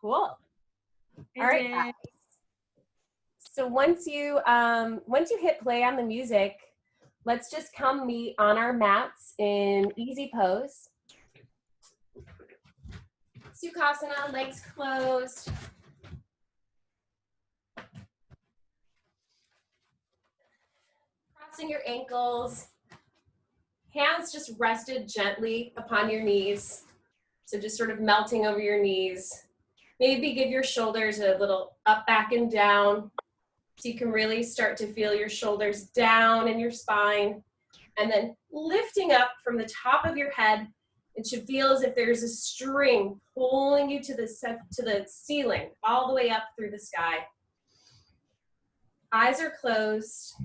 Cool. All right, did. so once you hit play on the music, let's just come meet on our mats in easy pose. Sukhasana, legs closed. Crossing your ankles. Hands just rested gently upon your knees. So just sort of melting over your knees. Maybe give your shoulders a little up, back, and down. So you can really start to feel your shoulders down in your spine. And then lifting up from the top of your head. It should feel as if there's a string pulling you to the ceiling, all the way up through the sky. Eyes are closed.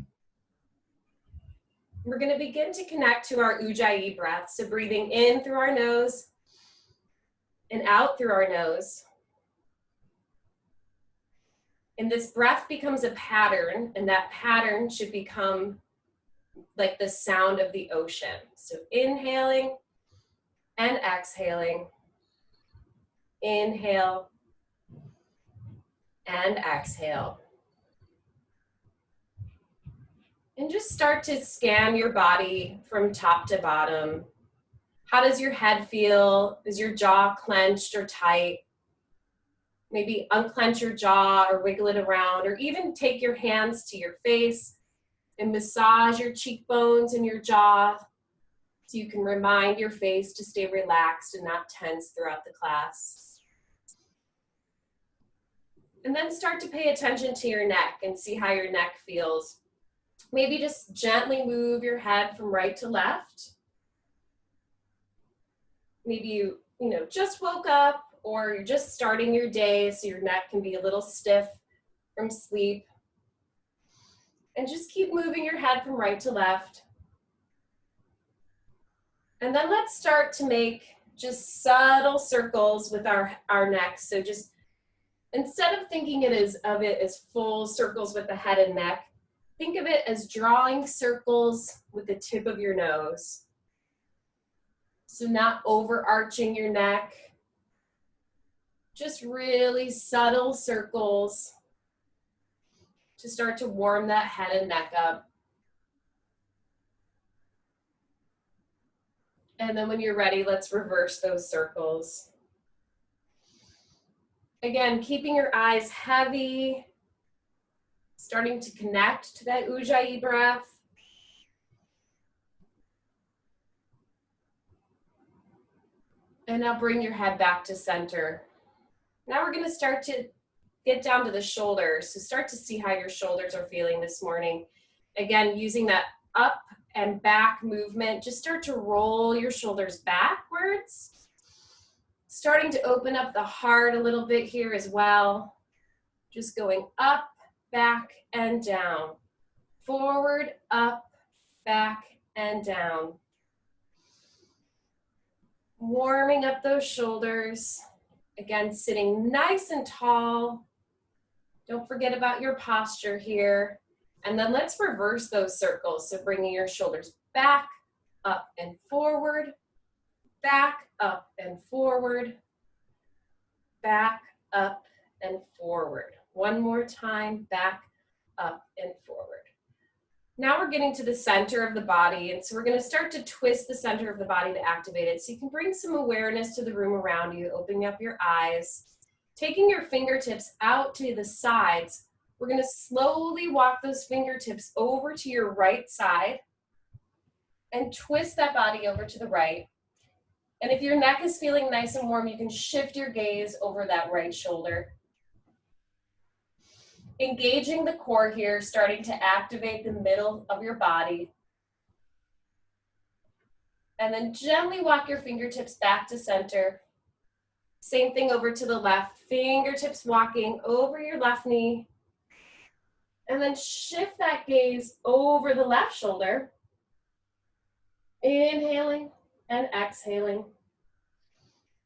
We're going to begin to connect to our Ujjayi breath. So breathing in through our nose and out through our nose. And this breath becomes a pattern, and that pattern should become like the sound of the ocean. So inhaling and exhaling. Inhale and exhale. And just start to scan your body from top to bottom. How does your head feel? Is your jaw clenched or tight? Maybe unclench your jaw or wiggle it around, or even take your hands to your face and massage your cheekbones and your jaw so you can remind your face to stay relaxed and not tense throughout the class. And then start to pay attention to your neck and see how your neck feels. Maybe just gently move your head from right to left. Maybe you just woke up, or you're just starting your day, so your neck can be a little stiff from sleep. And just keep moving your head from right to left. And then let's start to make just subtle circles with our neck. So just instead of thinking of it as full circles with the head and neck, think of it as drawing circles with the tip of your nose. So not overarching your neck, just really subtle circles to start to warm that head and neck up. And then when you're ready, let's reverse those circles. Again, keeping your eyes heavy, starting to connect to that Ujjayi breath. And now bring your head back to center. Now we're going to start to get down to the shoulders. So start to see how your shoulders are feeling this morning. Again, using that up and back movement, just start to roll your shoulders backwards. Starting to open up the heart a little bit here as well. Just going up, back, and down. Forward, up, back, and down. Warming up those shoulders. Again, sitting nice and tall. Don't forget about your posture here. And then let's reverse those circles. So bringing your shoulders back, up, and forward. Back, up, and forward. Back, up, and forward. One more time, back, up, and forward. Now we're getting to the center of the body, and so we're going to start to twist the center of the body to activate it. So you can bring some awareness to the room around you, opening up your eyes, taking your fingertips out to the sides. We're going to slowly walk those fingertips over to your right side and twist that body over to the right. And if your neck is feeling nice and warm, you can shift your gaze over that right shoulder. Engaging the core here, starting to activate the middle of your body. And then gently walk your fingertips back to center. Same thing over to the left. Fingertips walking over your left knee. And then shift that gaze over the left shoulder. Inhaling and exhaling.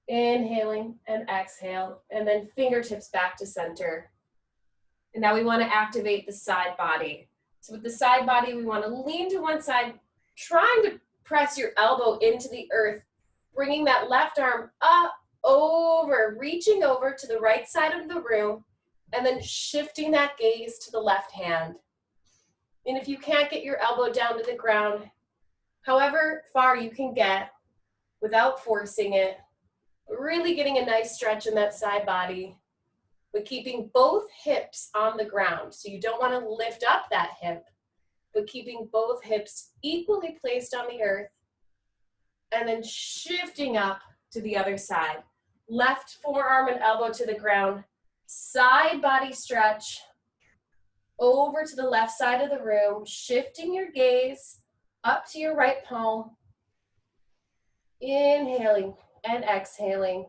Inhaling and exhale. And then fingertips back to center. And now we want to activate the side body. So with the side body, we want to lean to one side, trying to press your elbow into the earth, bringing that left arm up over, reaching over to the right side of the room, and then shifting that gaze to the left hand. And if you can't get your elbow down to the ground, however far you can get without forcing it, really getting a nice stretch in that side body, but keeping both hips on the ground. So you don't want to lift up that hip, but keeping both hips equally placed on the earth, and then shifting up to the other side. Left forearm and elbow to the ground, side body stretch, over to the left side of the room, shifting your gaze up to your right palm, inhaling and exhaling.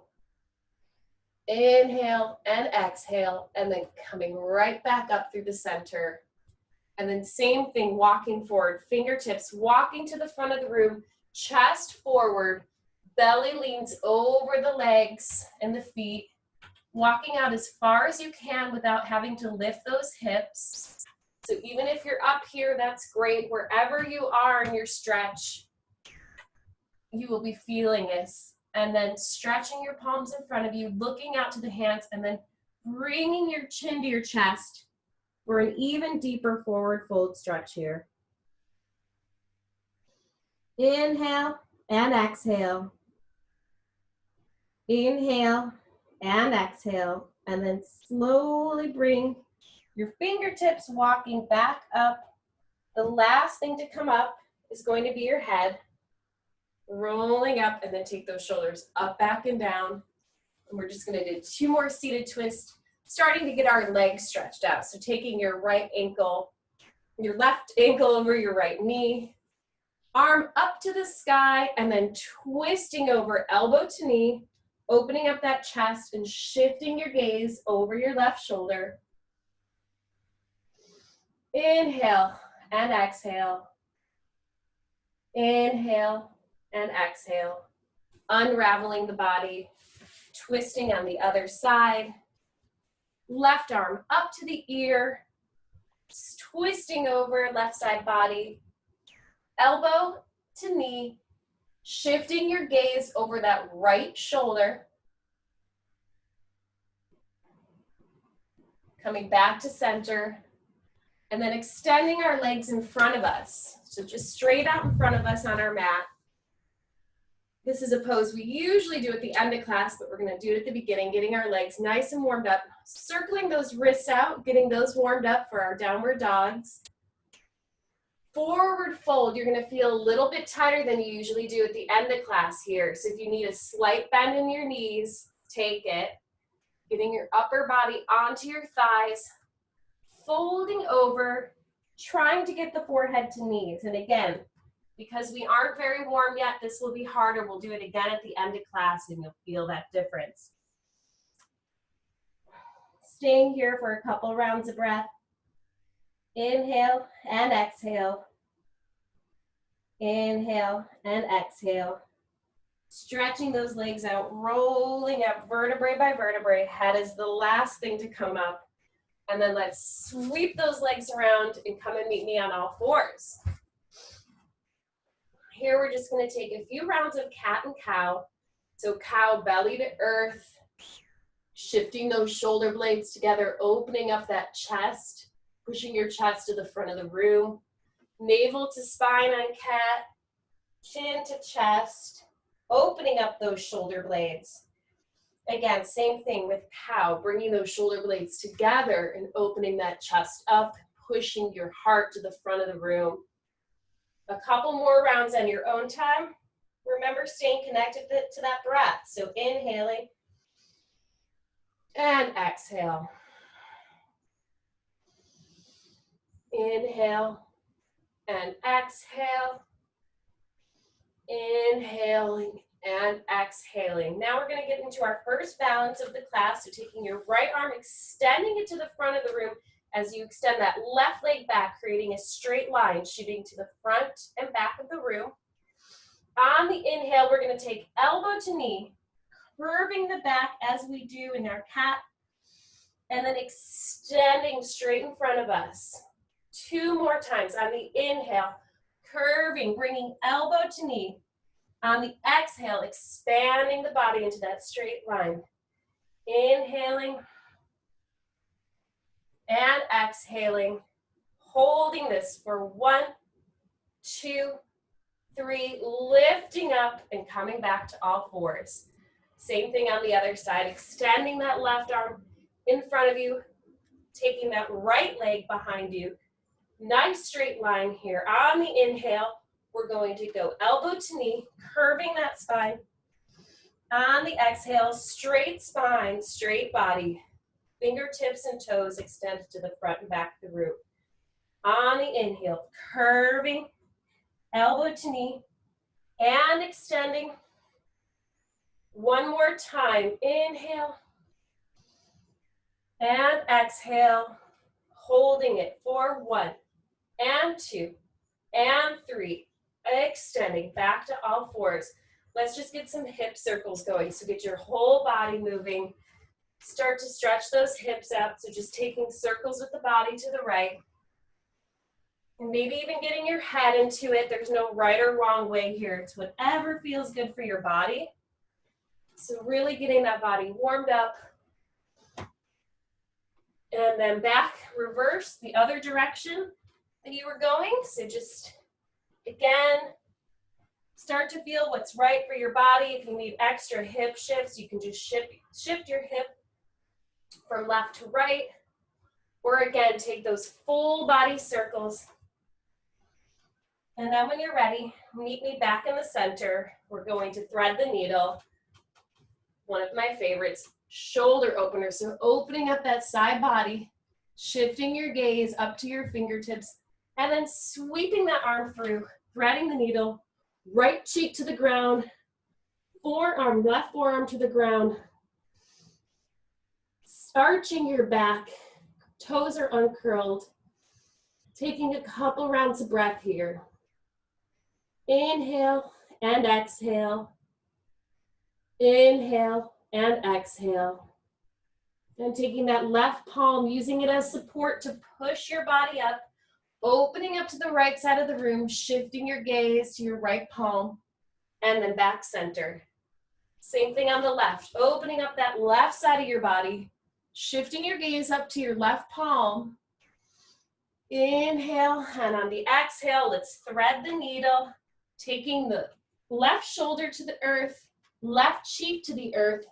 Inhale and exhale, and then coming right back up through the center. And then same thing, walking forward, fingertips walking to the front of the room, chest forward, belly leans over the legs and the feet, walking out as far as you can without having to lift those hips. So even if you're up here, that's great. Wherever you are in your stretch, you will be feeling this. And then stretching your palms in front of you, looking out to the hands, and then bringing your chin to your chest for an even deeper forward fold stretch here. Inhale and exhale. Inhale and exhale. And then slowly bring your fingertips walking back up. The last thing to come up is going to be your head. Rolling up, and then take those shoulders up, back, and down. And we're just gonna do 2 more seated twists, starting to get our legs stretched out. So taking your right ankle, your left ankle over your right knee, arm up to the sky, and then twisting over elbow to knee, opening up that chest and shifting your gaze over your left shoulder. Inhale and exhale. Inhale and exhale, unraveling the body, twisting on the other side, left arm up to the ear, twisting over left side body, elbow to knee, shifting your gaze over that right shoulder, coming back to center, and then extending our legs in front of us. So just straight out in front of us on our mat. This is a pose we usually do at the end of class, but we're gonna do it at the beginning, getting our legs nice and warmed up, circling those wrists out, getting those warmed up for our downward dogs. Forward fold, you're gonna feel a little bit tighter than you usually do at the end of class here. So if you need a slight bend in your knees, take it. Getting your upper body onto your thighs, folding over, trying to get the forehead to knees. And again, because we aren't very warm yet, this will be harder. We'll do it again at the end of class and you'll feel that difference. Staying here for a couple rounds of breath. Inhale and exhale. Inhale and exhale. Stretching those legs out, rolling up vertebrae by vertebrae. Head is the last thing to come up. And then let's sweep those legs around and come and meet me on all fours. Here we're just going to take a few rounds of cat and cow. So cow, belly to earth, shifting those shoulder blades together, opening up that chest, pushing your chest to the front of the room. Navel to spine on cat, chin to chest, opening up those shoulder blades. Again, same thing with cow, bringing those shoulder blades together and opening that chest up, pushing your heart to the front of the room. A couple more rounds on your own time. Remember staying connected to that breath. So inhaling and exhale. Inhale and exhale. Inhaling and exhaling. Now we're going to get into our first balance of the class. So taking your right arm, extending it to the front of the room as you extend that left leg back, creating a straight line, shooting to the front and back of the room. On the inhale, we're going to take elbow to knee, curving the back as we do in our cat, and then extending straight in front of us. 2 more times on the inhale, curving, bringing elbow to knee, On the exhale, expanding the body into that straight line. Inhaling and exhaling. Holding this for 1, 2, 3, lifting up and coming back to all fours. Same thing on the other side, extending that left arm in front of you, taking that right leg behind you. Nice straight line here. On the inhale, we're going to go elbow to knee, curving that spine. On the exhale, straight spine, straight body. Fingertips and toes extended to the front and back of the root. On the inhale, curving, elbow to knee, and extending. One more time. Inhale and exhale, holding it for 1 and 2 and 3. Extending back to all fours. Let's just get some hip circles going. So get your whole body moving. Start to stretch those hips out. So just taking circles with the body to the right. And maybe even getting your head into it. There's no right or wrong way here. It's whatever feels good for your body. So really getting that body warmed up. And then back, reverse the other direction that you were going. So just, again, start to feel what's right for your body. If you need extra hip shifts, you can just shift your hip from left to right. Or again, take those full body circles. And then when you're ready, meet me back in the center. We're going to thread the needle. One of my favorites, shoulder opener. So opening up that side body, shifting your gaze up to your fingertips, and then sweeping that arm through, threading the needle, right cheek to the ground, forearm, left forearm to the ground, arching your back, toes are uncurled, taking a couple rounds of breath here. Inhale and exhale. Inhale and exhale. And taking that left palm, using it as support to push your body up, opening up to the right side of the room, shifting your gaze to your right palm, and then back center. Same thing on the left, opening up that left side of your body, shifting your gaze up to your left palm. Inhale, and on the exhale, let's thread the needle, taking the left shoulder to the earth, left cheek to the earth,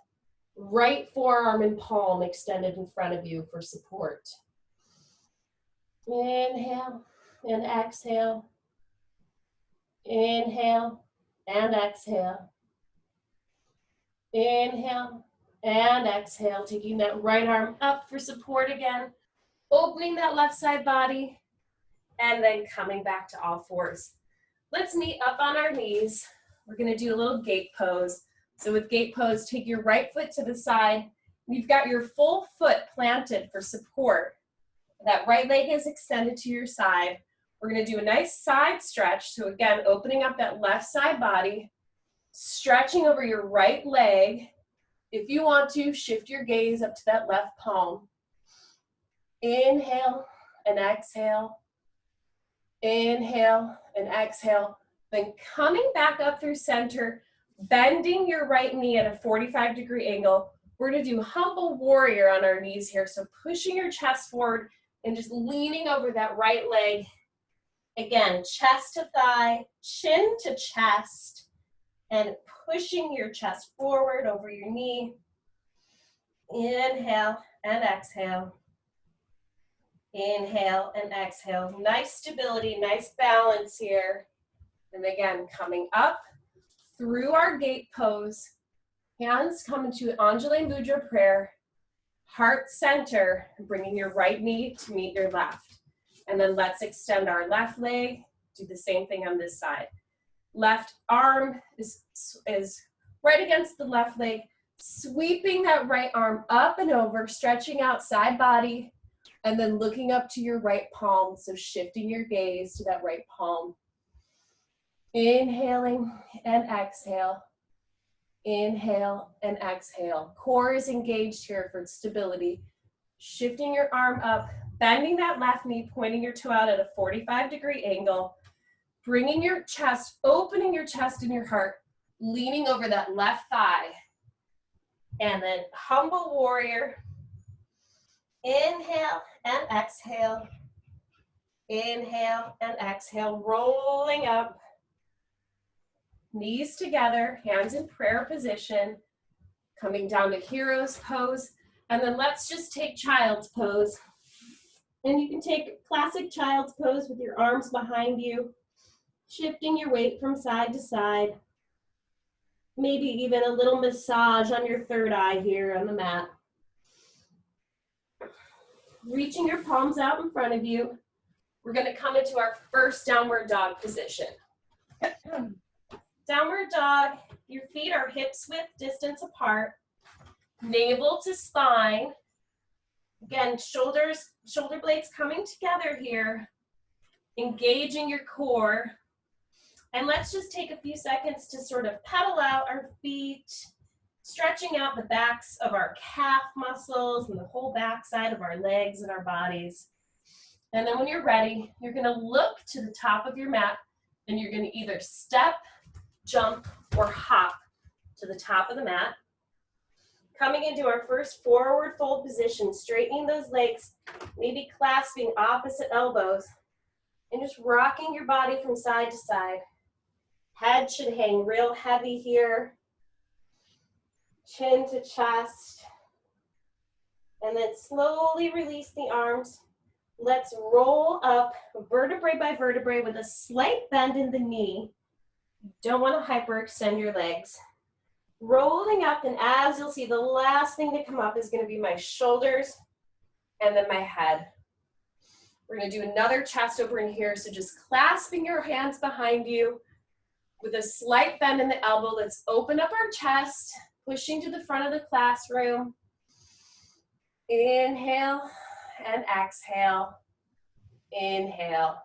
right forearm and palm extended in front of you for support. Inhale and exhale. Inhale and exhale. Inhale and exhale, taking that right arm up for support again, opening that left side body, and then coming back to all fours. Let's meet up on our knees. We're gonna do a little gate pose. So with gate pose, take your right foot to the side. You've got your full foot planted for support. That right leg is extended to your side. We're gonna do a nice side stretch. So again, opening up that left side body, stretching over your right leg. If you want to, shift your gaze up to that left palm. Inhale and exhale. Inhale and exhale. Then coming back up through center, bending your right knee at a 45-degree angle. We're gonna do humble warrior on our knees here. So pushing your chest forward and just leaning over that right leg. Again, chest to thigh, chin to chest, and pushing your chest forward over your knee. Inhale and exhale. Inhale and exhale. Nice stability, nice balance here. And again, coming up through our gate pose, hands come into Anjali Mudra prayer, heart center, bringing your right knee to meet your left. And then let's extend our left leg, do the same thing on this side. Left arm is right against the left leg, sweeping that right arm up and over, stretching out side body, and then looking up to your right palm, so shifting your gaze to that right palm. Inhaling and exhale. Inhale and exhale. Core is engaged here for stability. Shifting your arm up, bending that left knee, pointing your toe out at a 45-degree angle, bringing your chest, opening your chest and your heart leaning over that left thigh. And then humble warrior. Inhale and exhale. Inhale and exhale, rolling up. Knees together, hands in prayer position. Coming down to hero's pose. And then let's just take child's pose. And you can take classic child's pose with your arms behind you, shifting your weight from side to side. Maybe even a little massage on your third eye here on the mat. Reaching your palms out in front of you. We're going to come into our first downward dog position. Downward dog, your feet are hips width distance apart, navel to spine. Again, shoulder blades coming together here, engaging your core. And let's just take a few seconds to sort of pedal out our feet, stretching out the backs of our calf muscles and the whole back side of our legs and our bodies. And then when you're ready, you're going to look to the top of your mat and you're going to either step, jump, or hop to the top of the mat. Coming into our first forward fold position, straightening those legs, maybe clasping opposite elbows, and just rocking your body from side to side. Head should hang real heavy here, chin to chest, and then slowly release the arms. Let's roll up vertebrae by vertebrae with a slight bend in the knee. You don't want to hyperextend your legs. Rolling up, and as you'll see, the last thing to come up is going to be my shoulders and then my head. We're going to do another chest over in here, so just clasping your hands behind you with a slight bend in the elbow. Let's open up our chest, pushing to the front of the classroom. Inhale and exhale. Inhale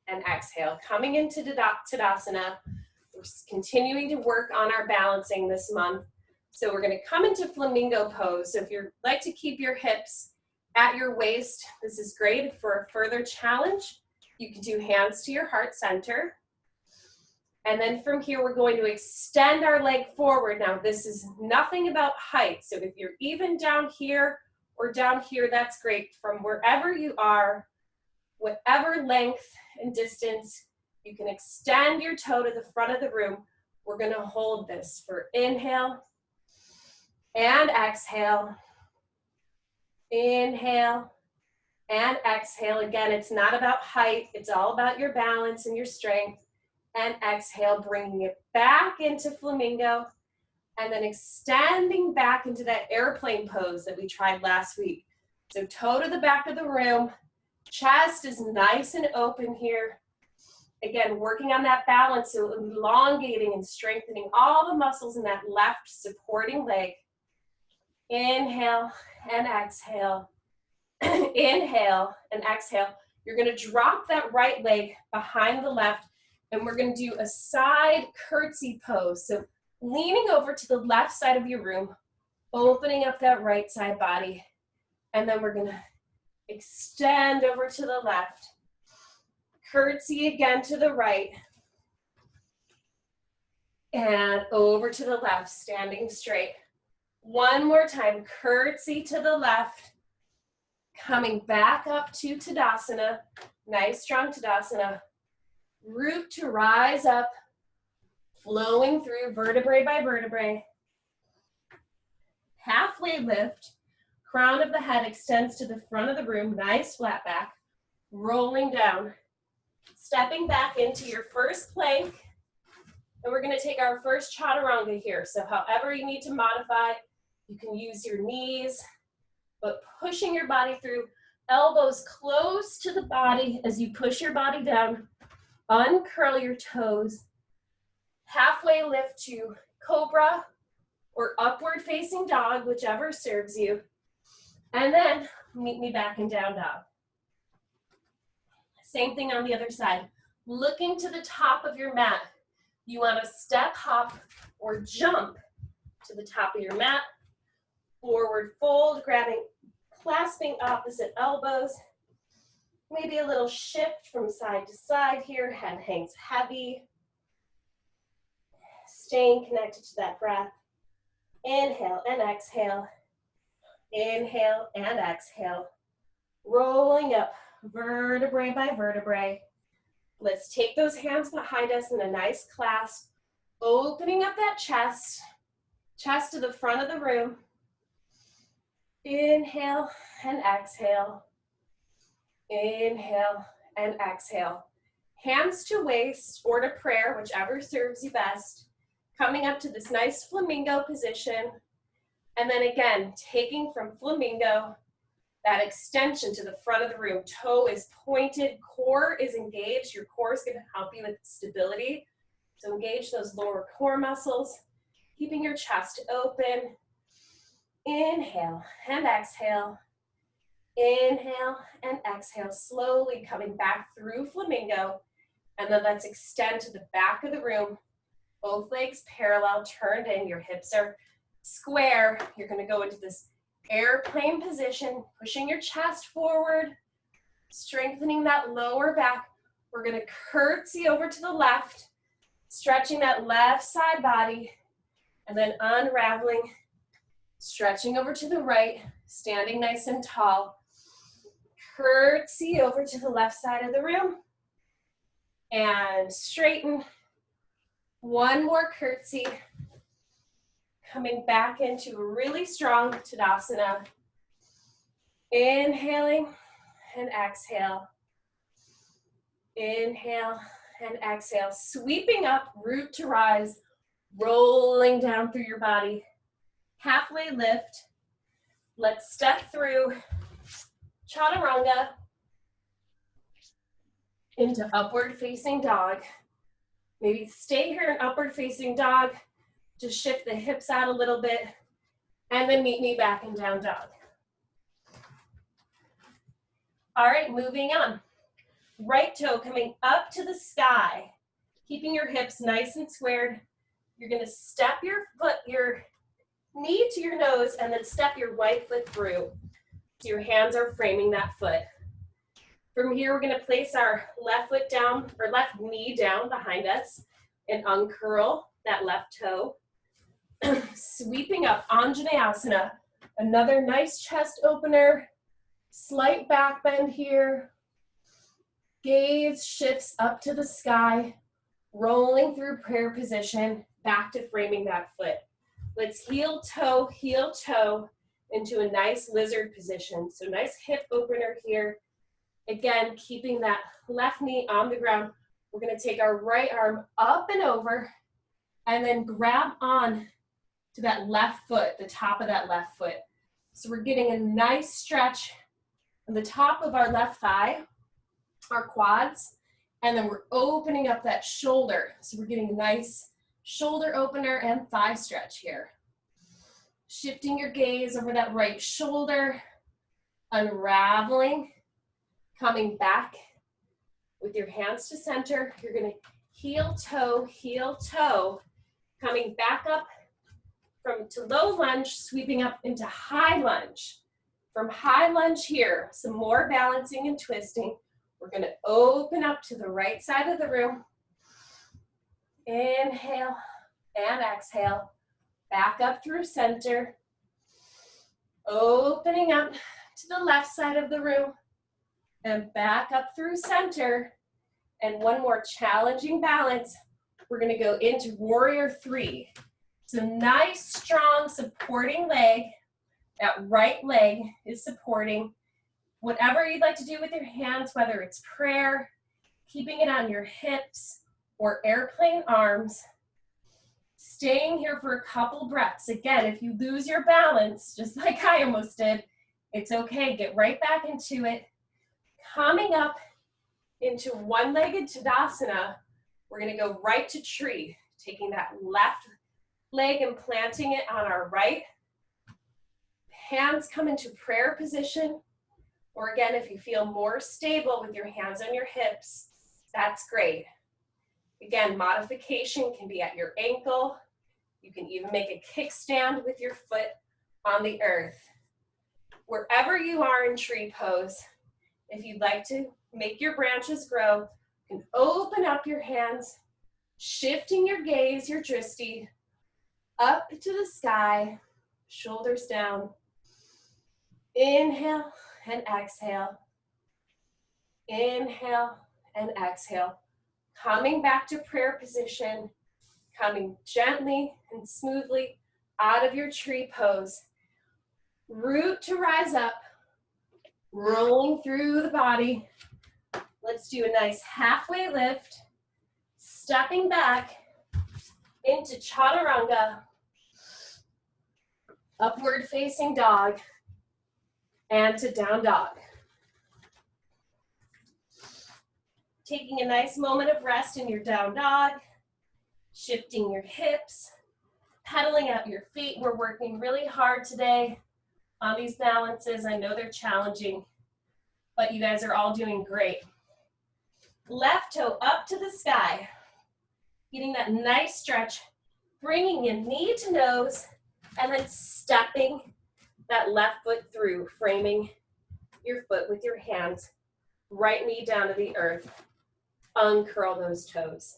and exhale. Coming into Tadasana. We're continuing to work on our balancing this month. So we're going to come into flamingo pose. So if you'd like to keep your hips at your waist, this is great for a further challenge. You can do hands to your heart center. And then from here, we're going to extend our leg forward. Now, this is nothing about height. So if you're even down here or down here, that's great. From wherever you are, whatever length and distance, you can extend your toe to the front of the room. We're going to hold this for inhale and exhale. Inhale and exhale. Again, it's not about height. It's all about your balance and your strength. And exhale, bringing it back into flamingo. And then extending back into that airplane pose that we tried last week. So toe to the back of the room. Chest is nice and open here. Again, working on that balance, so elongating and strengthening all the muscles in that left supporting leg. Inhale and exhale. Inhale and exhale. You're going to drop that right leg behind the left, and we're going to do a side curtsy pose. So leaning over to the left side of your room, opening up that right side body, and then we're going to extend over to the left. Curtsy again to the right. And over to the left, standing straight. One more time, curtsy to the left. Coming back up to Tadasana. Nice, strong Tadasana. Root to rise up. Flowing through vertebrae by vertebrae. Halfway lift. Crown of the head extends to the front of the room. Nice flat back. Rolling down. Stepping back into your first plank, and we're going to take our first chaturanga here. So however you need to modify, you can use your knees, but pushing your body through, elbows close to the body as you push your body down, uncurl your toes, halfway lift to cobra or upward facing dog, whichever serves you, and then meet me back in down dog. Same thing on the other side. Looking to the top of your mat. You want to step, hop, or jump to the top of your mat. Forward fold, clasping opposite elbows. Maybe a little shift from side to side here. Head hangs heavy. staying connected to that breath. Inhale and exhale. Inhale and exhale. Rolling up vertebrae by vertebrae. Let's take those hands behind us in a nice clasp, opening up that chest, chest to the front of the room. Inhale and exhale. Inhale and exhale. Hands to waist or to prayer, whichever serves you best. Coming up to this nice flamingo position. And then again, taking from flamingo, that extension to the front of the room. Toe is pointed, core is engaged. Your core is going to help you with stability. So engage those lower core muscles, keeping your chest open. Inhale and exhale. Inhale and exhale, slowly coming back through flamingo. And then let's extend to the back of the room. Both legs parallel, turned in. Your hips are square. You're going to go into this airplane position, pushing your chest forward, strengthening that lower back. We're going to curtsy over to the left, stretching that left side body, and then unraveling, stretching over to the right, standing nice and tall. Curtsy over to the left side of the room, and straighten. One more curtsy. Coming back into a really strong Tadasana. Inhaling and exhale. Inhale and exhale. Sweeping up, root to rise, rolling down through your body. Halfway lift. Let's step through Chaturanga into upward facing dog. Maybe stay here in upward facing dog. Just shift the hips out a little bit, and then meet me back in down dog. All right, moving on. Right toe coming up to the sky, keeping your hips nice and squared. You're gonna step your knee to your nose, and then step your right foot through. So your hands are framing that foot. From here, we're gonna place our left foot down, or left knee down behind us, and uncurl that left toe. Sweeping up, Anjaneyasana, another nice chest opener, slight back bend here. Gaze shifts up to the sky, rolling through prayer position, back to framing that foot. Let's heel toe into a nice lizard position. So nice hip opener here. Again, keeping that left knee on the ground. We're gonna take our right arm up and over, and then grab on to that left foot, the top of that left foot. So we're getting a nice stretch on the top of our left thigh, our quads, and then we're opening up that shoulder. So we're getting a nice shoulder opener and thigh stretch here. Shifting your gaze over that right shoulder, unraveling, coming back with your hands to center. You're gonna heel toe, coming back up to low lunge, sweeping up into high lunge. From high lunge here, some more balancing and twisting. We're gonna open up to the right side of the room. Inhale and exhale. Back up through center. Opening up to the left side of the room. And back up through center. And one more challenging balance. We're gonna go into warrior three. So nice, strong, supporting leg. That right leg is supporting. Whatever you'd like to do with your hands, whether it's prayer, keeping it on your hips, or airplane arms. Staying here for a couple breaths. Again, if you lose your balance, just like I almost did, it's okay. Get right back into it. Coming up into one-legged Tadasana, we're gonna go right to tree, taking that left leg and planting it on our right. Hands come into prayer position. Or again, if you feel more stable with your hands on your hips, that's great. Again, modification can be at your ankle. You can even make a kickstand with your foot on the earth. Wherever you are in tree pose, if you'd like to make your branches grow, you can open up your hands Shifting your gaze, your drishti, up to the sky, shoulders down. Inhale and exhale. Inhale and exhale. Coming back to prayer position, coming gently and smoothly out of your tree pose. Root to rise up, rolling through the body. Let's do a nice halfway lift, stepping back into chaturanga, upward facing dog, and to down dog. Taking a nice moment of rest in your down dog, shifting your hips, pedaling out your feet. We're working really hard today on these balances. I know they're challenging, but you guys are all doing great. Left toe up to the sky, getting that nice stretch, bringing in knee to nose, and then stepping that left foot through, framing your foot with your hands, right knee down to the earth. Uncurl those toes.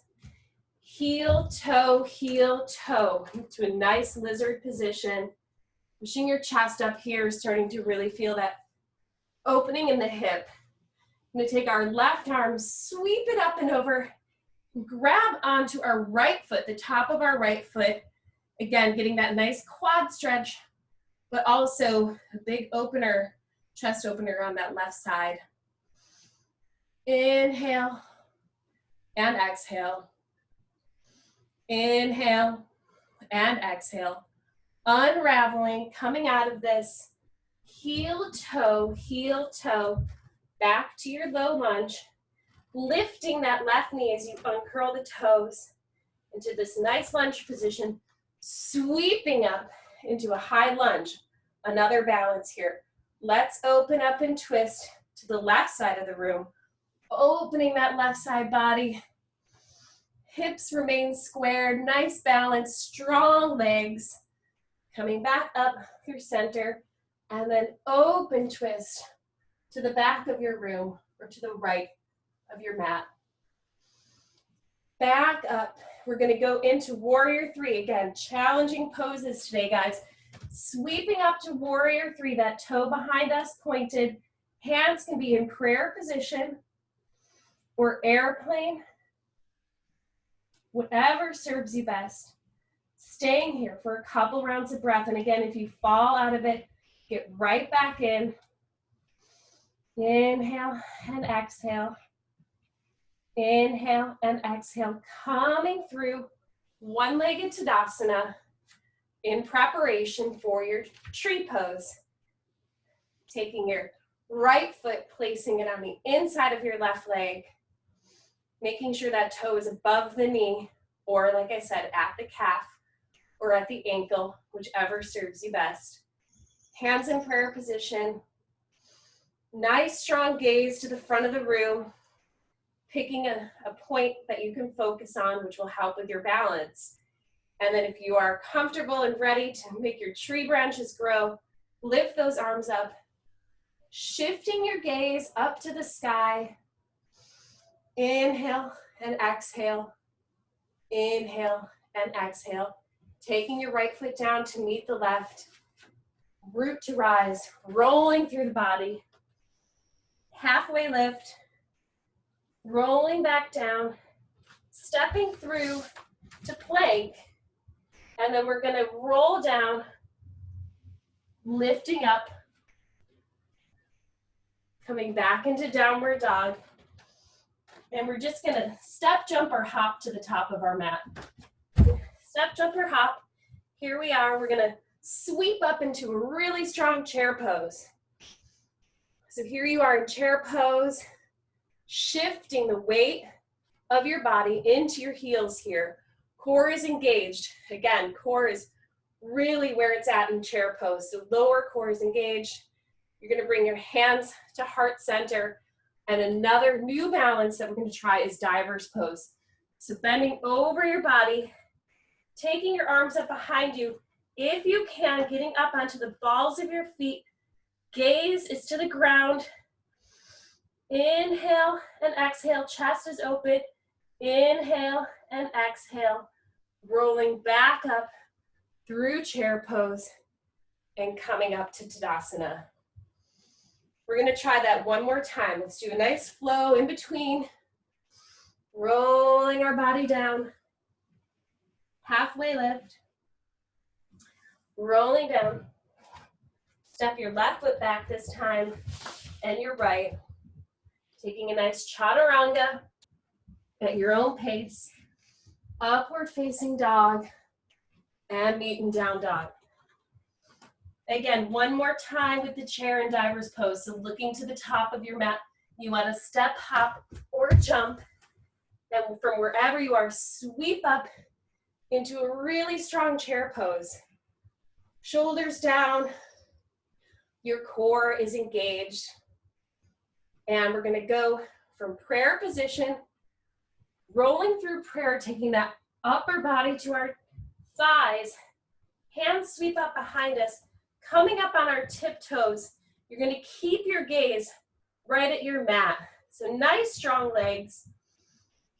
Heel, toe, into a nice lizard position. Pushing your chest up here, starting to really feel that opening in the hip. I'm gonna take our left arm, sweep it up and over, grab onto our right foot, the top of our right foot. Again, getting that nice quad stretch, but also a big opener, chest opener on that left side. Inhale and exhale. Inhale and exhale. Unraveling, coming out of this, heel, toe, back to your low lunge, lifting that left knee as you uncurl the toes into this nice lunge position, sweeping up into a high lunge. Another balance here. Let's open up and twist to the left side of the room, opening that left side body. Hips remain squared, nice balance, strong legs. Coming back up through center, and then open twist to the back of your room or to the right of your mat. Back up. We're going to go into warrior three. Again, challenging poses today, guys. Sweeping up to warrior three, that toe behind us pointed. Hands can be in prayer position or airplane, whatever serves you best. Staying here for a couple rounds of breath. And again, if you fall out of it, get right back in. Inhale and exhale. Inhale and exhale. Coming through one-legged Tadasana in preparation for your tree pose. Taking your right foot, placing it on the inside of your left leg. Making sure that toe is above the knee, or like I said, at the calf or at the ankle, whichever serves you best. Hands in prayer position. Nice strong gaze to the front of the room, picking a point that you can focus on, which will help with your balance. And then if you are comfortable and ready to make your tree branches grow, lift those arms up, shifting your gaze up to the sky. Inhale and exhale. Inhale and exhale. Taking your right foot down to meet the left. Root to rise, rolling through the body. Halfway lift. Rolling back down. Stepping through to plank. And then we're going to roll down, lifting up. Coming back into downward dog. And we're just going to step, jump, or hop to the top of our mat. Step, jump, or hop. Here we are. We're going to sweep up into a really strong chair pose. So here you are in chair pose, shifting the weight of your body into your heels here. Core is engaged. Again, core is really where it's at in chair pose. So lower core is engaged. You're going to bring your hands to heart center. And another new balance that we're going to try is diver's pose. So bending over your body, taking your arms up behind you. If you can, getting up onto the balls of your feet. Gaze is to the ground. Inhale and exhale, chest is open. Inhale and exhale, rolling back up through chair pose and coming up to Tadasana. We're gonna try that one more time. Let's do a nice flow in between, rolling our body down, halfway lift, rolling down. Step your left foot back this time and your right, taking a nice chaturanga at your own pace, upward facing dog, and meeting down dog. Again, one more time with the chair and diver's pose. So looking to the top of your mat, you want to step, hop, or jump. And from wherever you are, sweep up into a really strong chair pose. Shoulders down, your core is engaged. And we're gonna go from prayer position, rolling through prayer, taking that upper body to our thighs, hands sweep up behind us, coming up on our tiptoes. You're gonna keep your gaze right at your mat. So nice strong legs.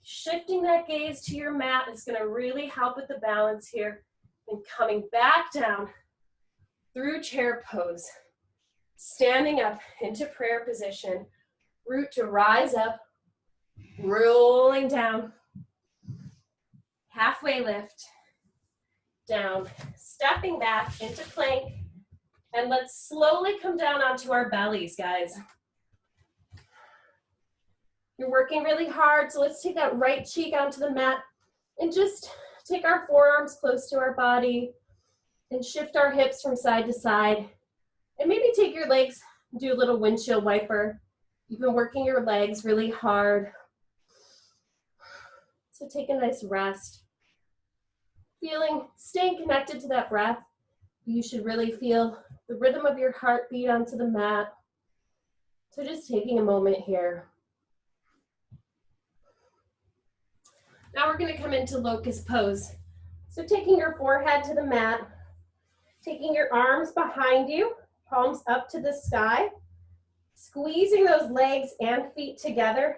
Shifting that gaze to your mat is gonna really help with the balance here. And coming back down through chair pose. Standing up into prayer position. Root to rise up, rolling down. Halfway lift, down. Stepping back into plank. And let's slowly come down onto our bellies, guys. You're working really hard, so let's take that right cheek onto the mat and just take our forearms close to our body and shift our hips from side to side. And maybe take your legs, do a little windshield wiper. You've been working your legs really hard. So take a nice rest. Staying connected to that breath. You should really feel the rhythm of your heartbeat onto the mat. So just taking a moment here. Now we're gonna come into locust pose. So taking your forehead to the mat, taking your arms behind you, palms up to the sky, squeezing those legs and feet together.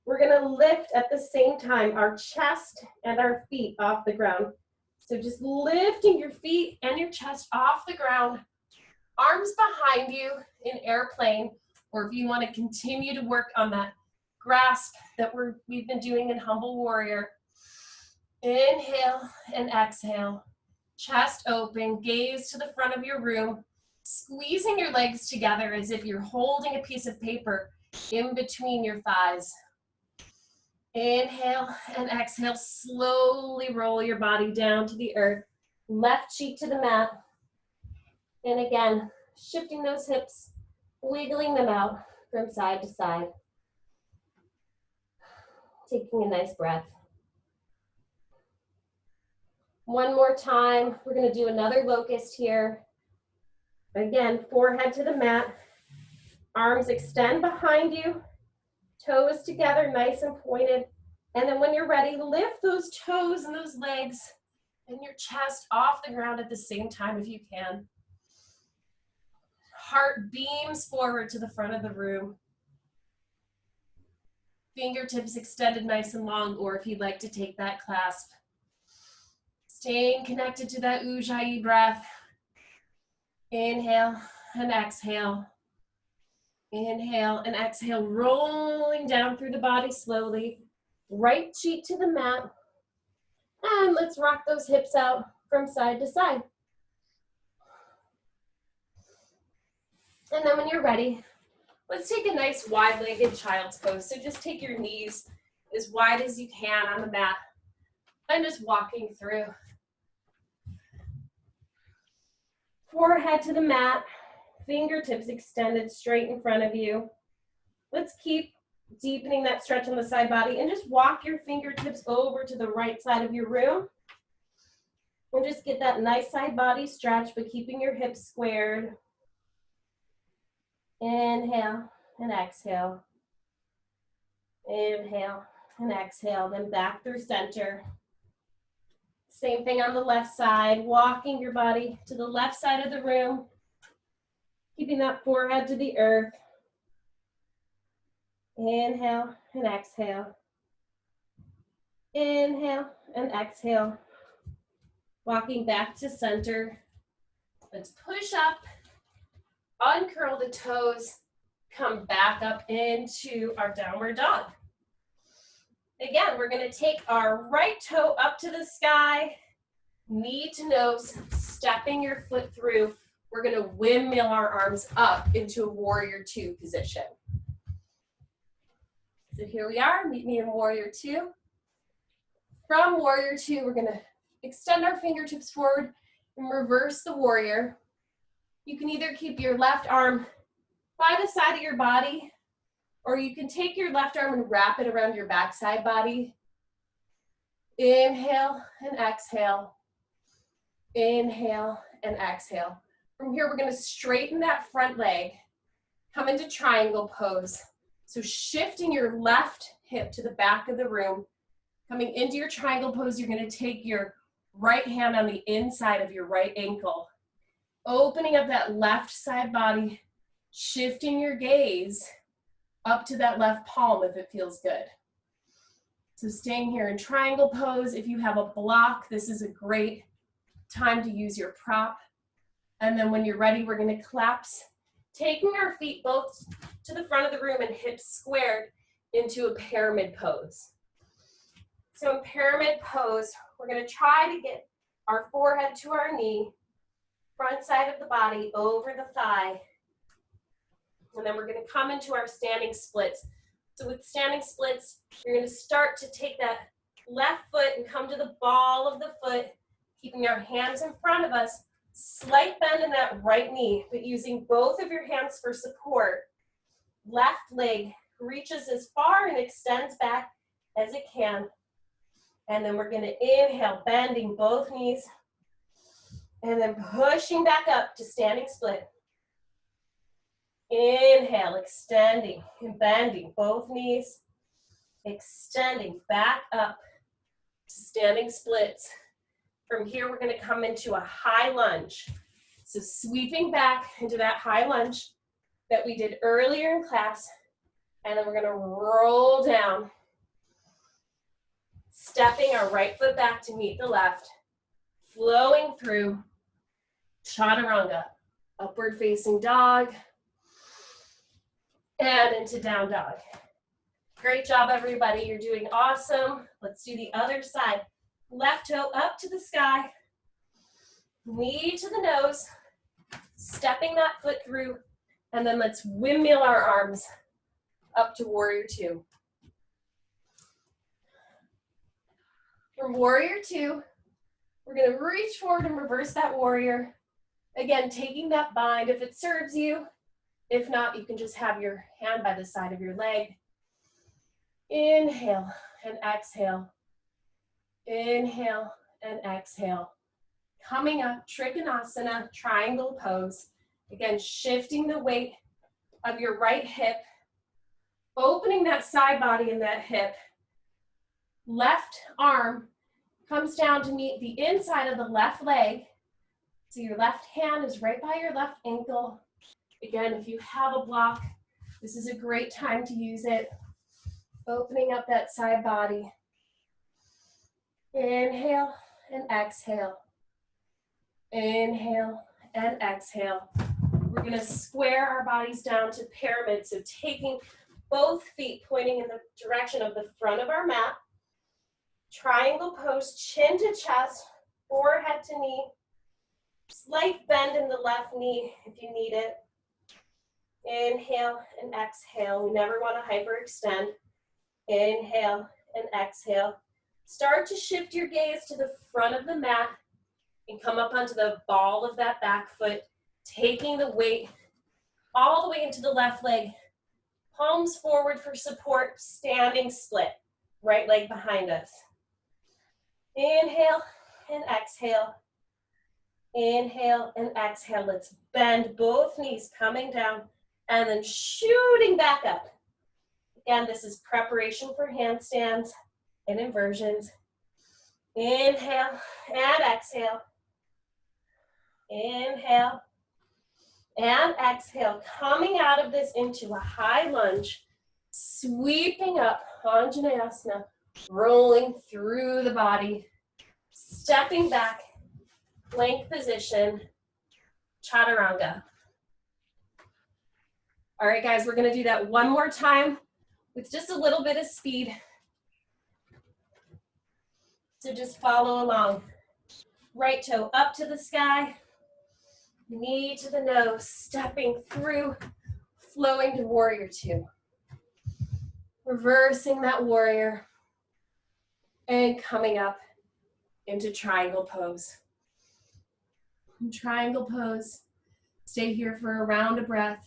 We're gonna lift at the same time our chest and our feet off the ground. So just lifting your feet and your chest off the ground, arms behind you in airplane, or if you want to continue to work on that grasp that we've been doing in Humble Warrior. Inhale and exhale. Chest open, gaze to the front of your room, squeezing your legs together as if you're holding a piece of paper in between your thighs. Inhale and exhale, slowly roll your body down to the earth, left cheek to the mat. And again, shifting those hips, wiggling them out from side to side. Taking a nice breath. One more time, we're gonna do another locust here. Again, forehead to the mat, arms extend behind you, toes together, nice and pointed. And then when you're ready, lift those toes and those legs and your chest off the ground at the same time if you can. Heart beams forward to the front of the room. Fingertips extended nice and long, or if you'd like to take that clasp. Staying connected to that Ujjayi breath. Inhale and exhale. Inhale and exhale, rolling down through the body slowly. Right cheek to the mat. And let's rock those hips out from side to side. And then when you're ready, let's take a nice wide-legged child's pose. So just take your knees as wide as you can on the mat and just walking through. Forehead to the mat, fingertips extended straight in front of you. Let's keep deepening that stretch on the side body and just walk your fingertips over to the right side of your room. And just get that nice side body stretch, but keeping your hips squared. Inhale and exhale. Inhale and exhale, then back through center. Same thing on the left side, walking your body to the left side of the room, keeping that forehead to the earth. Inhale and exhale. Inhale and exhale. Walking back to center. Let's push up, uncurl the toes, come back up into our downward dog. Again, we're gonna take our right toe up to the sky, knee to nose, stepping your foot through. We're gonna windmill our arms up into a warrior two position. So here we are, meet me in warrior two. From warrior two, we're gonna extend our fingertips forward and reverse the warrior. You can either keep your left arm by the side of your body, or you can take your left arm and wrap it around your backside body. Inhale and exhale. Inhale and exhale. From here, we're gonna straighten that front leg, come into triangle pose. So shifting your left hip to the back of the room, coming into your triangle pose, you're gonna take your right hand on the inside of your right ankle, opening up that left side body, shifting your gaze up to that left palm if it feels good. So staying here in triangle pose. If you have a block, this is a great time to use your prop. And then when you're ready, we're gonna collapse, taking our feet both to the front of the room and hips squared into a pyramid pose. So in pyramid pose, we're gonna try to get our forehead to our knee, front side of the body over the thigh. And then we're gonna come into our standing splits. So with standing splits, you're gonna start to take that left foot and come to the ball of the foot, keeping our hands in front of us, slight bend in that right knee, but using both of your hands for support. Left leg reaches as far and extends back as it can. And then we're gonna inhale, bending both knees, and then pushing back up to standing split. Inhale, extending and bending both knees, extending back up to standing splits. From here, we're gonna come into a high lunge. So sweeping back into that high lunge that we did earlier in class, and then we're gonna roll down, stepping our right foot back to meet the left, flowing through chaturanga, upward facing dog, and into down dog. Great job, everybody. You're doing awesome. Let's do the other side. Left toe up to the sky, knee to the nose, stepping that foot through, and then let's windmill our arms up to warrior two. From warrior two, we're gonna reach forward and reverse that warrior. Again, taking that bind if it serves you. If not, you can just have your hand by the side of your leg. Inhale and exhale. Inhale and exhale. Coming up, Trikonasana, triangle pose. Again, shifting the weight of your right hip, opening that side body in that hip. Left arm comes down to meet the inside of the left leg. So your left hand is right by your left ankle. Again, if you have a block, this is a great time to use it. Opening up that side body. Inhale and exhale. Inhale and exhale. We're gonna square our bodies down to pyramid. So taking both feet pointing in the direction of the front of our mat. Triangle pose, chin to chest, forehead to knee. Slight bend in the left knee if you need it. Inhale and exhale. We never want to hyperextend. Inhale and exhale. Start to shift your gaze to the front of the mat and come up onto the ball of that back foot, taking the weight all the way into the left leg. Palms forward for support, standing split. Right leg behind us. Inhale and exhale. Inhale and exhale. Let's bend both knees, coming down and then shooting back up. Again, this is preparation for handstands and inversions. Inhale and exhale. Inhale and exhale. Coming out of this into a high lunge, sweeping up, Anjaneyasana, rolling through the body, stepping back, plank position, chaturanga. All right, guys, we're gonna do that one more time with just a little bit of speed. So just follow along. Right toe up to the sky, knee to the nose, stepping through, flowing to warrior two. Reversing that warrior and coming up into triangle pose. In triangle pose, stay here for a round of breath.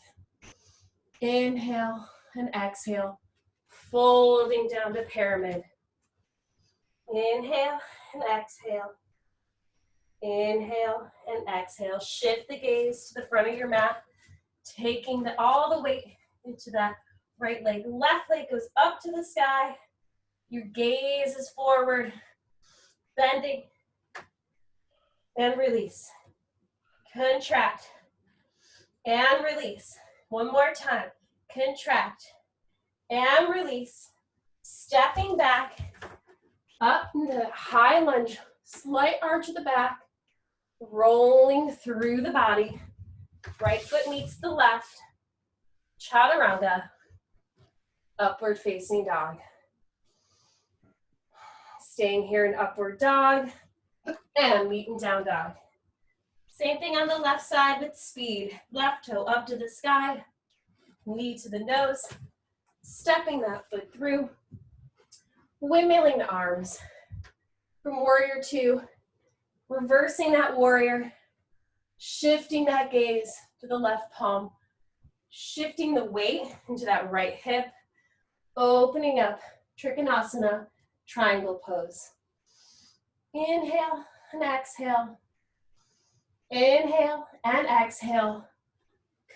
Inhale and exhale, folding down to pyramid. Inhale and exhale. Inhale and exhale. Shift the gaze to the front of your mat, taking all the weight into that right leg. Left leg goes up to the sky. Your gaze is forward, bending, and release. Contract, and release. One more time. Contract, and release. Stepping back, up into high lunge, slight arch of the back, rolling through the body. Right foot meets the left. Chaturanga, upward facing dog. Staying here in upward dog and meeting down dog. Same thing on the left side with speed. Left toe up to the sky, knee to the nose, stepping that foot through, windmilling the arms. From warrior two, reversing that warrior, shifting that gaze to the left palm, shifting the weight into that right hip, opening up Trikonasana, triangle pose. Inhale and exhale. Inhale and exhale.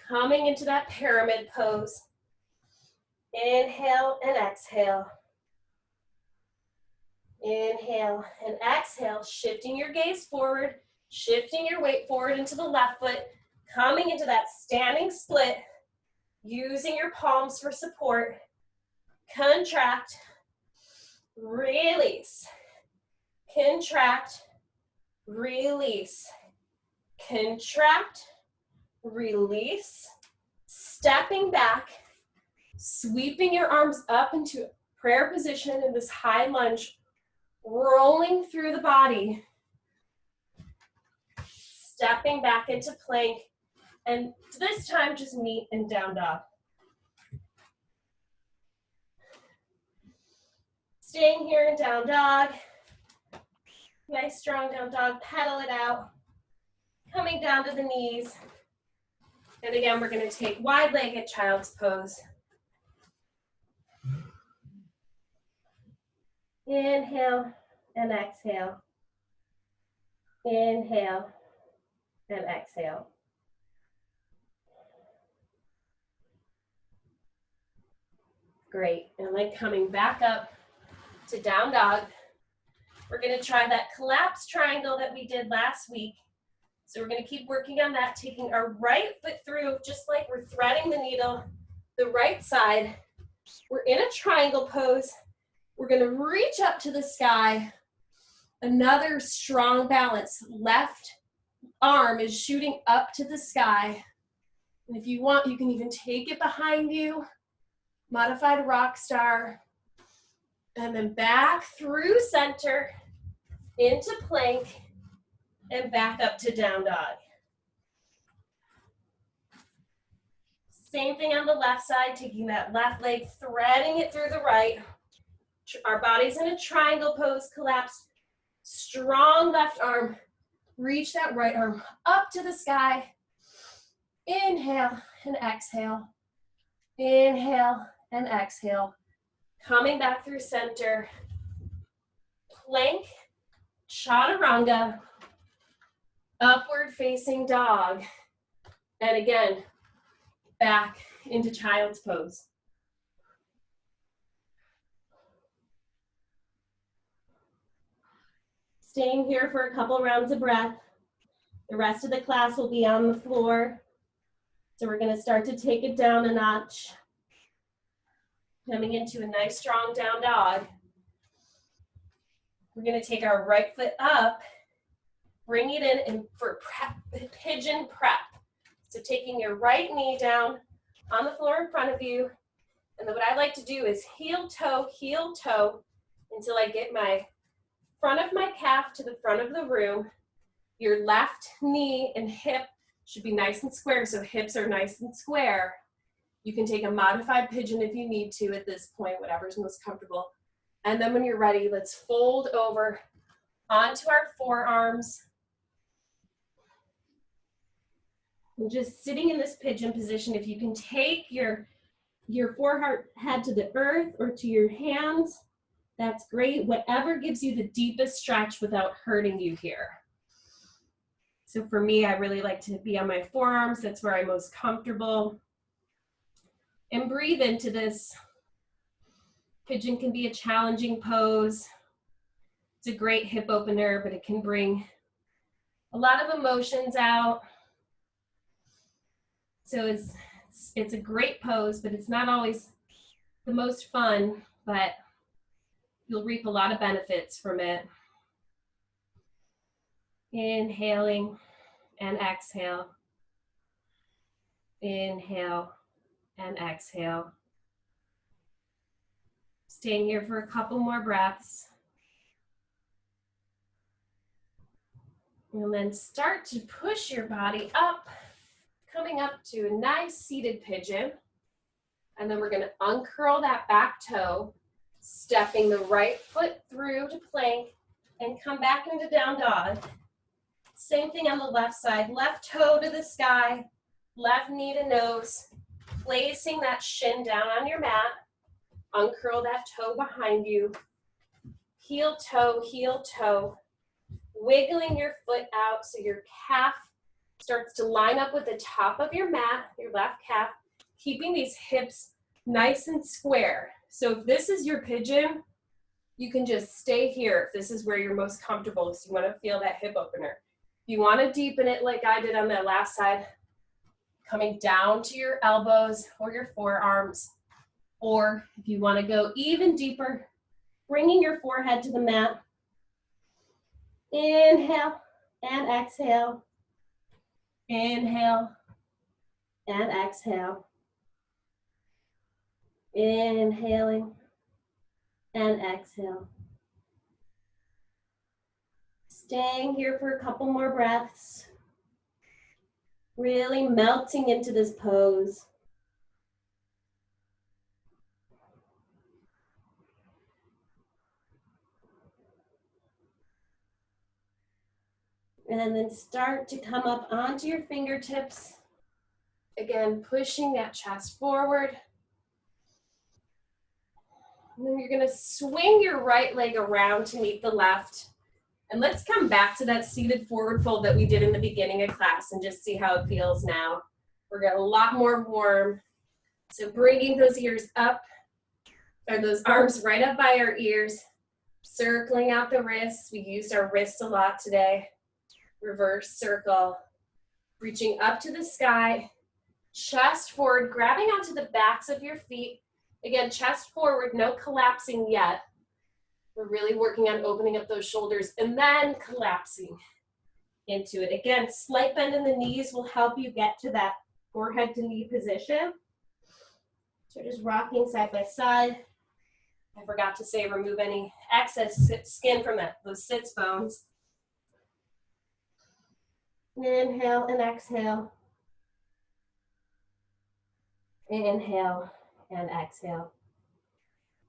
Coming into that pyramid pose. Inhale and exhale. Inhale and exhale, shifting your gaze forward, shifting your weight forward into the left foot, coming into that standing split, using your palms for support. Contract, release. Contract, release. Contract, release. Stepping back, sweeping your arms up into prayer position in this high lunge, rolling through the body, stepping back into plank, and this time just meet in down dog. Staying here in down dog, nice strong down dog, pedal it out, coming down to the knees, and again we're going to take wide-legged child's pose. Inhale and exhale. Inhale and exhale. Great, and then coming back up to down dog. We're gonna try that collapsed triangle that we did last week. So we're gonna keep working on that, taking our right foot through, just like we're threading the needle, the right side. We're in a triangle pose. We're gonna reach up to the sky. Another strong balance. Left arm is shooting up to the sky. And if you want, you can even take it behind you. Modified rock star. And then back through center, into plank, and back up to down dog. Same thing on the left side, taking that left leg, threading it through the right. Our body's in a triangle pose, collapsed. Strong left arm. Reach that right arm up to the sky. Inhale and exhale. Inhale and exhale. Coming back through center. Plank, chaturanga, upward facing dog. And again, back into child's pose. Staying here for a couple rounds of breath. The rest of the class will be on the floor. So we're going to start to take it down a notch. Coming into a nice strong down dog. We're gonna take our right foot up, bring it in and for prep, pigeon prep. So taking your right knee down on the floor in front of you. And then what I like to do is heel toe until I get my front of my calf to the front of the room. Your left knee and hip should be nice and square, so hips are nice and square. You can take a modified pigeon if you need to at this point, whatever's most comfortable. And then when you're ready, let's fold over onto our forearms. And just sitting in this pigeon position, if you can take your forehead to the earth or to your hands, that's great. Whatever gives you the deepest stretch without hurting you here. So for me, I really like to be on my forearms. That's where I'm most comfortable. And breathe into this. Pigeon can be a challenging pose. It's a great hip opener, but it can bring a lot of emotions out. So it's a great pose, but it's not always the most fun, but you'll reap a lot of benefits from it. Inhaling and exhale. Inhale and exhale. Staying here for a couple more breaths. And then start to push your body up, coming up to a nice seated pigeon. And then we're going to uncurl that back toe, stepping the right foot through to plank and come back into down dog. Same thing on the left side, left toe to the sky, left knee to nose, placing that shin down on your mat. Uncurl that toe behind you. Heel toe, wiggling your foot out so your calf starts to line up with the top of your mat, your left calf, keeping these hips nice and square. So if this is your pigeon, you can just stay here if this is where you're most comfortable, so you want to feel that hip opener. If you want to deepen it like I did on that last side, coming down to your elbows or your forearms, or if you want to go even deeper, bringing your forehead to the mat. Inhale and exhale. Inhale and exhale. Inhaling and exhale. Staying here for a couple more breaths. Really melting into this pose. And then start to come up onto your fingertips. Again, pushing that chest forward. And then you're gonna swing your right leg around to meet the left. And let's come back to that seated forward fold that we did in the beginning of class and just see how it feels now. We're getting a lot more warm. So bringing those ears up, or those arms right up by our ears, circling out the wrists. We used our wrists a lot today. Reverse circle, reaching up to the sky, chest forward, grabbing onto the backs of your feet. Again, chest forward, no collapsing yet. We're really working on opening up those shoulders and then collapsing into it. Again, slight bend in the knees will help you get to that forehead to knee position. So just rocking side by side. I forgot to say remove any excess skin from those sits bones. Inhale and exhale. Inhale and exhale.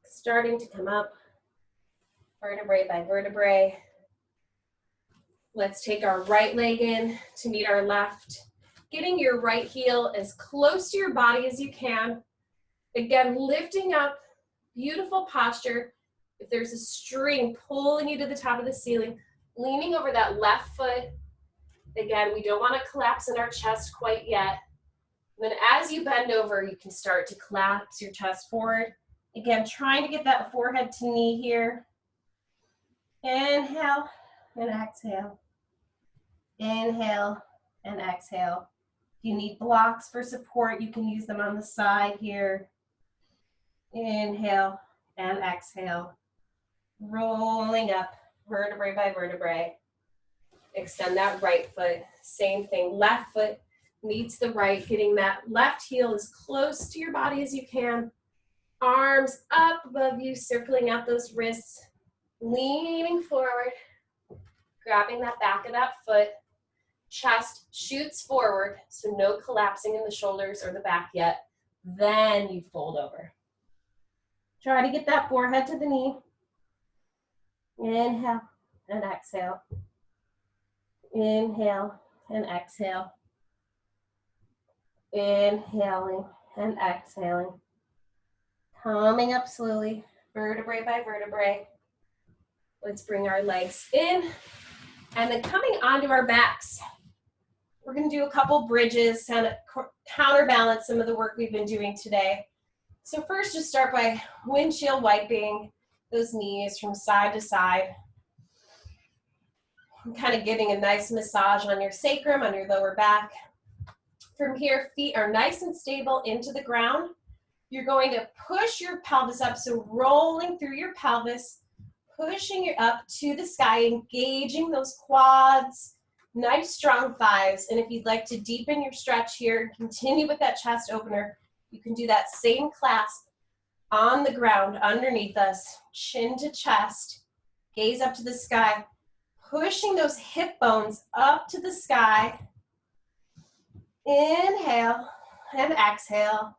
Starting to come up, vertebrae by vertebrae. Let's take our right leg in to meet our left. Getting your right heel as close to your body as you can. Again, lifting up, beautiful posture. If there's a string pulling you to the top of the ceiling, leaning over that left foot. Again, we don't want to collapse in our chest quite yet. And then as you bend over, you can start to collapse your chest forward. Again, trying to get that forehead to knee here. Inhale and exhale. Inhale and exhale. If you need blocks for support, you can use them on the side here. Inhale and exhale. Rolling up, vertebrae by vertebrae. Extend that right foot. Same thing, left foot meets the right, getting that left heel as close to your body as you can. Arms up above you, circling out those wrists, leaning forward, grabbing that back of that foot. Chest shoots forward, so no collapsing in the shoulders or the back yet. Then you fold over. Try to get that forehead to the knee. Inhale and exhale. Inhale and exhale. Inhaling and exhaling. Coming up slowly, vertebrae by vertebrae. Let's bring our legs in. And then coming onto our backs. We're going to do a couple bridges and counterbalance some of the work we've been doing today. So first, just start by windshield wiping those knees from side to side. I'm kind of giving a nice massage on your sacrum, on your lower back. From here, feet are nice and stable into the ground. You're going to push your pelvis up, so rolling through your pelvis, pushing it up to the sky, engaging those quads, nice strong thighs. And if you'd like to deepen your stretch here, continue with that chest opener, you can do that same clasp on the ground underneath us, chin to chest, gaze up to the sky, pushing those hip bones up to the sky. Inhale and exhale.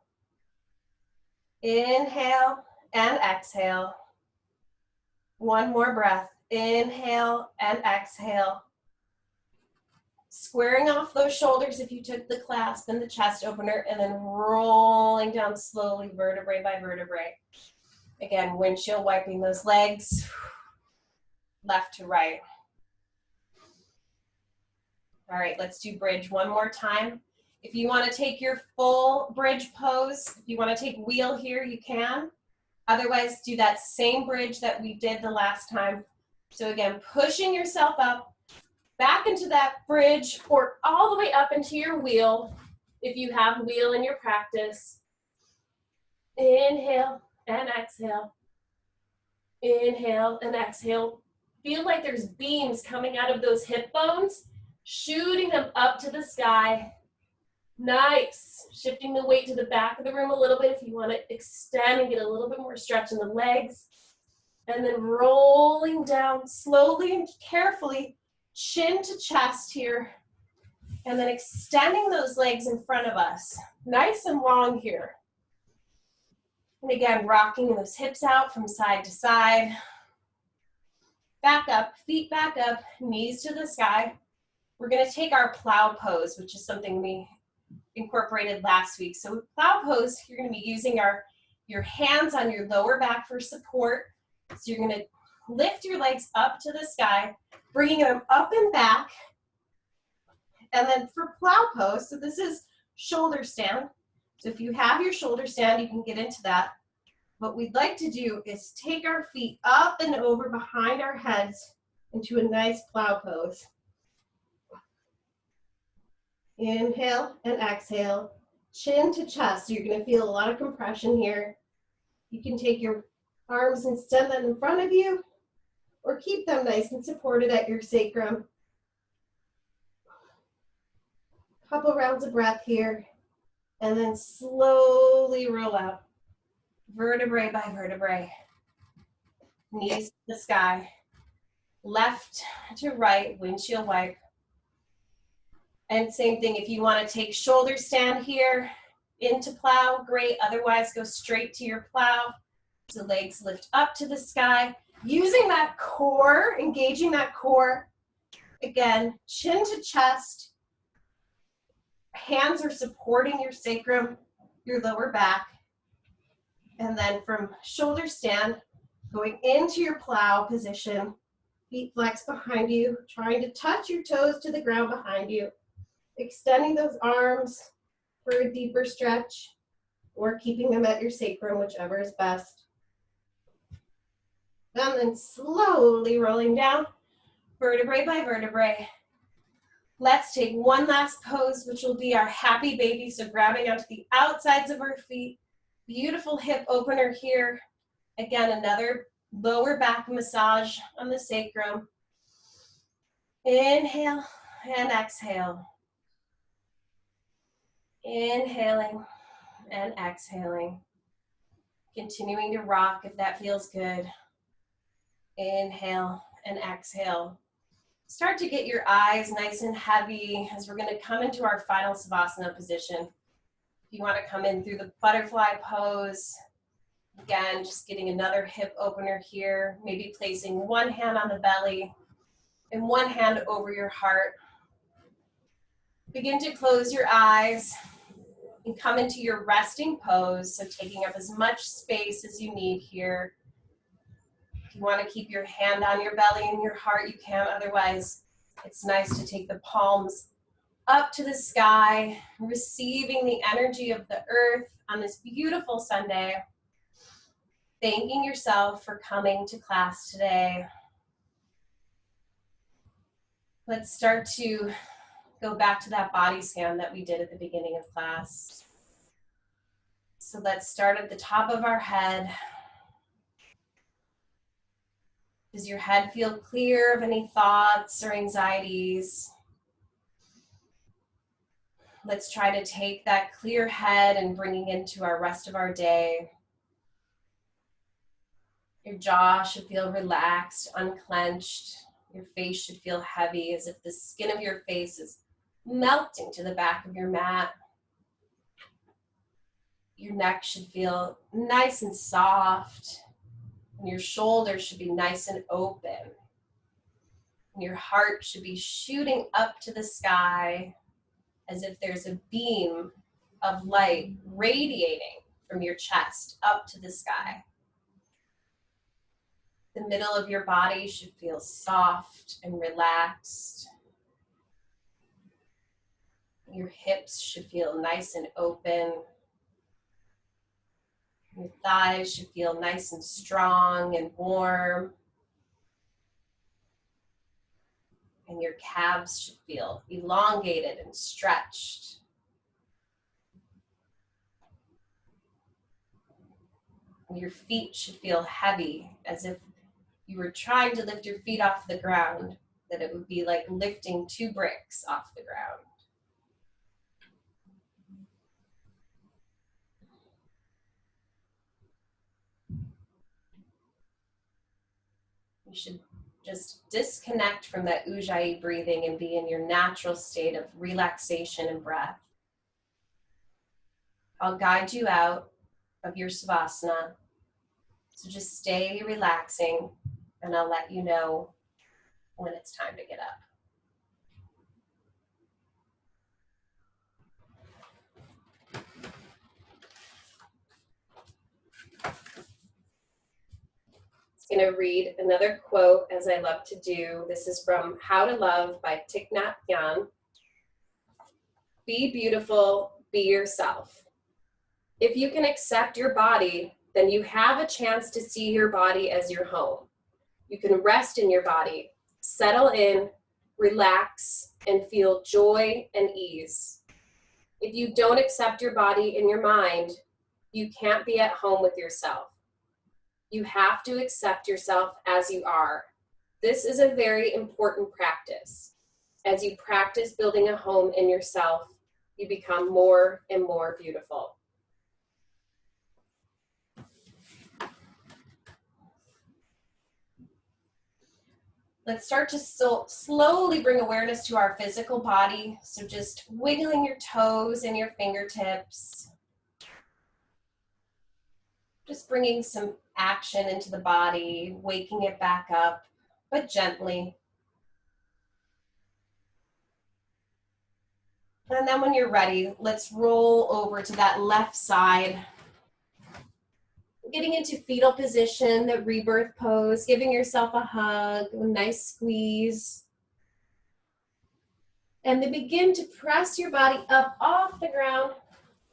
Inhale and exhale. One more breath. Inhale and exhale. Squaring off those shoulders if you took the clasp and the chest opener, and then rolling down slowly, vertebrae by vertebrae. Again, windshield wiping those legs, left to right. All right, let's do bridge one more time. If you want to take your full bridge pose, if you want to take wheel here, you can. Otherwise, do that same bridge that we did the last time. So again, pushing yourself up, back into that bridge, or all the way up into your wheel, if you have wheel in your practice. Inhale and exhale. Inhale and exhale. Feel like there's beams coming out of those hip bones, shooting them up to the sky. Nice. Shifting the weight to the back of the room a little bit if you want to extend and get a little bit more stretch in the legs. And then rolling down slowly and carefully, chin to chest here. And then extending those legs in front of us. Nice and long here. And again, rocking those hips out from side to side. Back up, feet back up, knees to the sky. We're going to take our plow pose, which is something we incorporated last week. So with plow pose, you're going to be using your hands on your lower back for support. So you're going to lift your legs up to the sky, bringing them up and back. And then for plow pose, so this is shoulder stand. So if you have your shoulder stand, you can get into that. What we'd like to do is take our feet up and over behind our heads into a nice plow pose. Inhale and exhale, chin to chest. So you're going to feel a lot of compression here. You can take your arms and extend them in front of you, or keep them nice and supported at your sacrum. Couple rounds of breath here, and then slowly roll out, vertebrae by vertebrae. Knees to the sky, left to right, windshield wipe. And same thing, if you want to take shoulder stand here into plow, great. Otherwise, go straight to your plow. So legs lift up to the sky. Using that core, engaging that core. Again, chin to chest. Hands are supporting your sacrum, your lower back. And then from shoulder stand, going into your plow position. Feet flex behind you, trying to touch your toes to the ground behind you. Extending those arms for a deeper stretch, or keeping them at your sacrum, whichever is best. And then slowly rolling down, vertebrae by vertebrae. Let's take one last pose, which will be our happy baby. So grabbing onto the outsides of our feet. Beautiful hip opener here. Again, another Lower back massage on the sacrum. Inhale and exhale. Inhaling and exhaling. Continuing to rock if that feels good. Inhale and exhale. Start to get your eyes nice and heavy as we're going to come into our final Savasana position. If you want to come in through the butterfly pose, again, just getting another hip opener here, maybe placing one hand on the belly and one hand over your heart. Begin to close your eyes and come into your resting pose, so taking up as much space as you need here. If you want to keep your hand on your belly and your heart, you can. Otherwise, it's nice to take the palms up to the sky, receiving the energy of the earth on this beautiful Sunday. Thanking yourself for coming to class today. Let's start to go back to that body scan that we did at the beginning of class. So let's start at the top of our head. Does your head feel clear of any thoughts or anxieties? Let's try to take that clear head and bringing into our rest of our day. Your jaw should feel relaxed, unclenched. Your face should feel heavy, as if the skin of your face is melting to the back of your mat. Your neck should feel nice and soft. And your shoulders should be nice and open. And your heart should be shooting up to the sky, as if there's a beam of light radiating from your chest up to the sky. The middle of your body should feel soft and relaxed. Your hips should feel nice and open. Your thighs should feel nice and strong and warm. And your calves should feel elongated and stretched. And your feet should feel heavy, as if you were trying to lift your feet off the ground, that it would be like lifting 2 bricks off the ground. You should just disconnect from that Ujjayi breathing and be in your natural state of relaxation and breath. I'll guide you out of your Savasana, so just stay relaxing, and I'll let you know when it's time to get up. I'm going to read another quote, as I love to do. This is from How to Love by Thich Nhat Hanh. Be beautiful, be yourself. If you can accept your body, then you have a chance to see your body as your home. You can rest in your body, settle in, relax, and feel joy and ease. If you don't accept your body and your mind, you can't be at home with yourself. You have to accept yourself as you are. This is a very important practice. As you practice building a home in yourself, you become more and more beautiful. Let's start to slowly bring awareness to our physical body. So just wiggling your toes and your fingertips. Just bringing some action into the body, waking it back up, but gently. And then when you're ready, let's roll over to that left side. Getting into fetal position, the rebirth pose, giving yourself a hug, a nice squeeze. And then begin to press your body up off the ground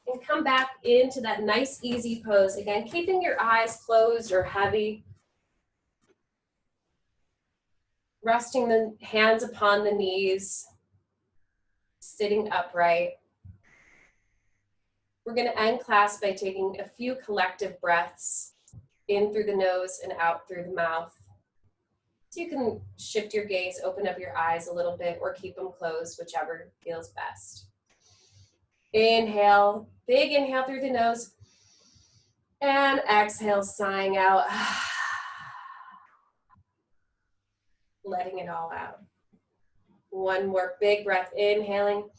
and come back into that nice, easy pose. Again, keeping your eyes closed or heavy. Resting the hands upon the knees. Sitting upright. We're going to end class by taking a few collective breaths in through the nose and out through the mouth. So you can shift your gaze, open up your eyes a little bit, or keep them closed, whichever feels best. Inhale, big inhale through the nose, and exhale, sighing out. Letting it all out. One more big breath, inhaling.